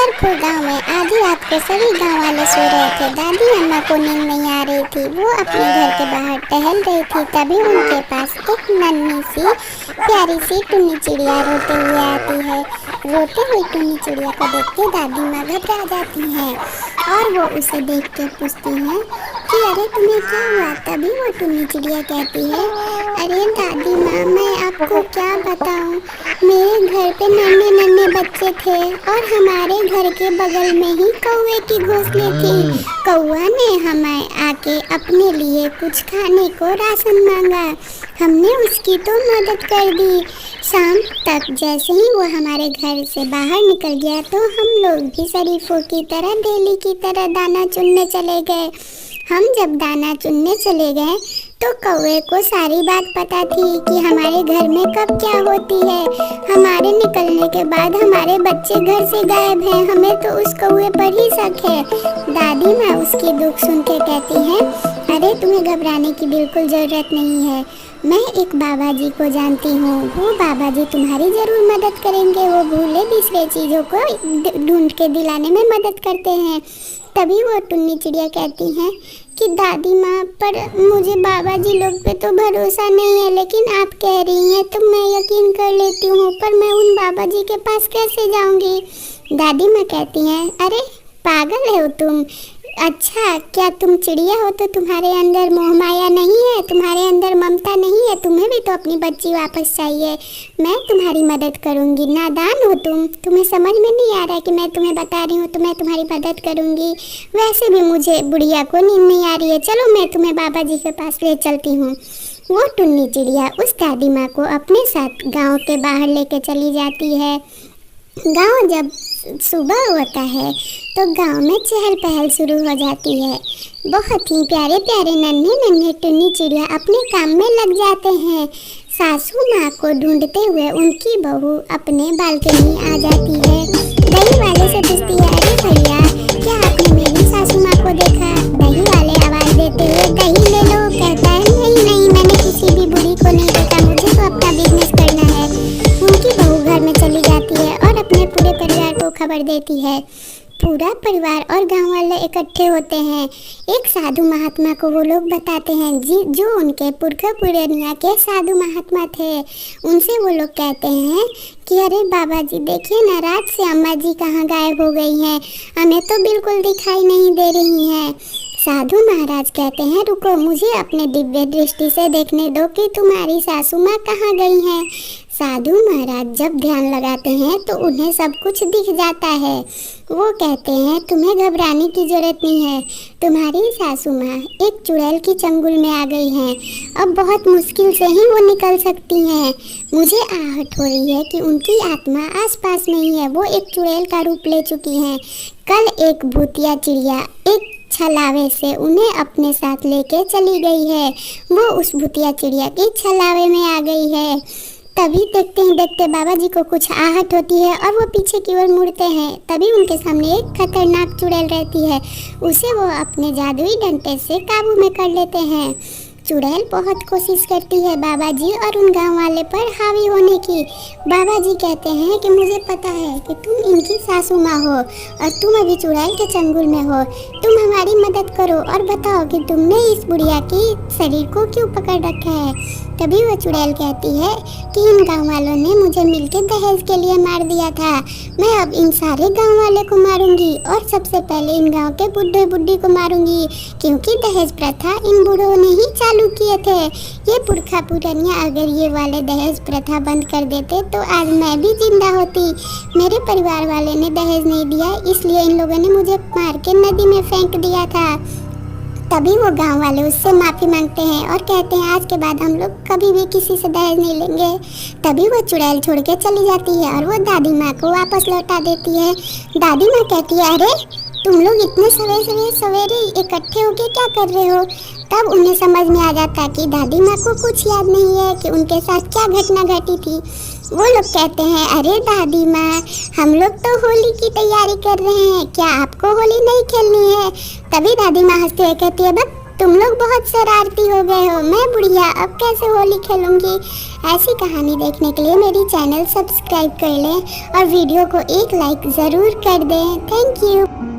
छतरपुर गांव में आधी रात को सभी गांव वाले सो रहे थे। दादी अम्मा को नींद नहीं आ रही थी। वो अपने घर के बाहर टहल रही थी। तभी उनके पास एक नन्ही सी प्यारी सी टुन्नी चिड़िया रोते हुए आती है। रोते हुई टुन्नी चिड़िया को देख के दादी माँ घबरा जाती हैं और वो उसे देख के पूछती हैं कि अरे तुम्हें क्या हुआ। तभी वो टुन्नी चिड़िया कहती है, अरे दादी माँ, मैं आपको क्या बताऊँ, मेरे घर पे नन्हे नन्हे बच्चे थे और हमारे घर के बगल में ही कौवे की घोंसले थी। कौवा ने हमें आके अपने लिए कुछ खाने को राशन मांगा। हमने उसकी तो मदद कर दी। शाम तक जैसे ही वो हमारे घर से बाहर निकल गया तो हम लोग भी शरीफों की तरह डेली की तरह दाना चुनने चले गए। हम जब दाना चुनने चले गए तो कौवे को सारी बात पता थी कि हमारे घर में कब क्या होती है। हमारे निकलने के बाद हमारे बच्चे घर से गायब हैं। हमें तो उस कौवे पर ही शक है। दादी माँ उसकी दुख सुन के कहती हैं, अरे तुम्हें घबराने की बिल्कुल ज़रूरत नहीं है। मैं एक बाबा जी को जानती हूँ। वो बाबा जी तुम्हारी ज़रूर मदद करेंगे। वो भूले बिसरे चीज़ों को ढूंढ के दिलाने में मदद करते हैं। तभी वो टुन्नी चिड़िया कहती हैं कि दादी माँ, पर मुझे बाबा जी लोग पे तो भरोसा नहीं है, लेकिन आप कह रही हैं तो मैं यकीन कर लेती हूँ, पर मैं उन बाबा जी के पास कैसे जाऊँगी। दादी माँ कहती हैं, अरे पागल हो तुम। अच्छा, क्या तुम चिड़िया हो तो तुम्हारे अंदर मोह माया नहीं है, तुम्हारे अंदर ममता नहीं है? तुम्हें भी तो अपनी बच्ची वापस चाहिए। मैं तुम्हारी मदद करूँगी। नादान हो तुम, तुम्हें समझ में नहीं आ रहा है कि मैं तुम्हें बता रही हूँ तो मैं तुम्हारी मदद करूँगी। वैसे भी मुझे बुढ़िया को नींद नहीं आ रही है। चलो मैं तुम्हें बाबा जी के पास ले चलती हूँ। वो टुन्नी चिड़िया उस दादी माँ को अपने साथ गाँव के बाहर लेके चली जाती है। गांव जब सुबह होता है तो गांव में चहल पहल शुरू हो जाती है। बहुत ही प्यारे प्यारे नन्हे नन्हे टुन्नी चिड़िया अपने काम में लग जाते हैं। सासू माँ को ढूंढते हुए उनकी बहू अपने बालकनी आ जाती है। दही वाले से पूछती है, अरे भैया, क्या आपने मेरी सासू माँ को देखा? दही वाले आवाज़ देते हुए, दही ले लो। कहता है, नहीं नहीं, मैंने किसी भी बूढ़ी को नहीं देखा, मुझे तो अपना बिजनेस करना है। उनकी बहू घर में चली जाती है और अपने पूरे परिवार को खबर देती है। पूरा परिवार और गांव वाले इकट्ठे होते हैं। एक साधु महात्मा को वो लोग बताते हैं जो उनके पुरखा पुरनिया के साधु महात्मा थे। उनसे वो लोग कहते हैं कि अरे बाबा जी, देखिए ना, रात से अम्मा जी कहाँ गायब हो गई हैं, हमें तो बिल्कुल दिखाई नहीं दे रही हैं। साधु महाराज कहते हैं, रुको, मुझे अपने दिव्य दृष्टि से देखने दो कि तुम्हारी सासू माँ कहाँ गई हैं। साधु महाराज जब ध्यान लगाते हैं तो उन्हें सब कुछ दिख जाता है। वो कहते हैं, तुम्हें घबराने की जरूरत नहीं है। तुम्हारी सासू माँ एक चुड़ैल की चंगुल में आ गई हैं। अब बहुत मुश्किल से ही वो निकल सकती हैं। मुझे आहट हो रही है कि उनकी आत्मा आसपास नहीं है। वो एक चुड़ैल का रूप ले चुकी हैं। कल एक भूतिया चिड़िया एक छलावे से उन्हें अपने साथ लेके चली गई है। वो उस भूतिया चिड़िया की छलावे में आ गई है। तभी देखते ही देखते बाबा जी को कुछ आहट होती है और वो पीछे की ओर मुड़ते हैं। तभी उनके सामने एक खतरनाक चुड़ैल रहती है। उसे वो अपने जादुई डंडे से काबू में कर लेते हैं। चुड़ैल बहुत कोशिश करती है बाबा जी और उन गांव वाले पर हावी होने की। बाबा जी कहते हैं कि मुझे पता है कि तुम इनकी सासू माँ हो और तुम अभी चुड़ैल के चंगुल में हो। तुम हमारी मदद करो और बताओ कि तुमने इस बुढ़िया की शरीर को क्यों पकड़ रखा है। तभी वह चुड़ैल कहती है कि इन गांव वालों ने मुझे मिलकर दहेज के लिए मार दिया था। मैं अब इन सारे गांव वाले को मारूंगी और सबसे पहले इन गांव के बुढ़े बुढ़ी को मारूंगी, क्योंकि दहेज प्रथा इन बूढ़ों ने ही चालू किए थे। ये पुरखा पुरनिया अगर ये वाले दहेज प्रथा बंद कर देते तो आज मैं भी जिंदा होती। मेरे परिवार वाले ने दहेज नहीं दिया, इसलिए इन लोगों ने मुझे मार के नदी में फेंक दिया था। तभी वो गांव वाले उससे माफ़ी मांगते हैं और कहते हैं, आज के बाद हम लोग कभी भी किसी से दहेज नहीं लेंगे। तभी वो चुड़ैल छोड़ के चली जाती है और वो दादी माँ को वापस लौटा देती है। दादी माँ कहती है, अरे तुम लोग इतने सवेरे इकट्ठे होके क्या कर रहे हो। तब उन्हें समझ में आ जाता कि दादी माँ को कुछ याद नहीं है कि उनके साथ क्या घटना घटी थी। वो लोग कहते हैं, अरे दादी माँ, हम लोग तो होली की तैयारी कर रहे हैं, क्या आपको होली नहीं खेलनी है। तभी दादी माँ हंसते हुए कहती है, बस तुम लोग बहुत शरारती हो गए हो, मैं बुढ़िया अब कैसे होली खेलूंगी। ऐसी कहानी देखने के लिए मेरी चैनल सब्सक्राइब कर लें और वीडियो को एक लाइक ज़रूर कर दें। Thank you.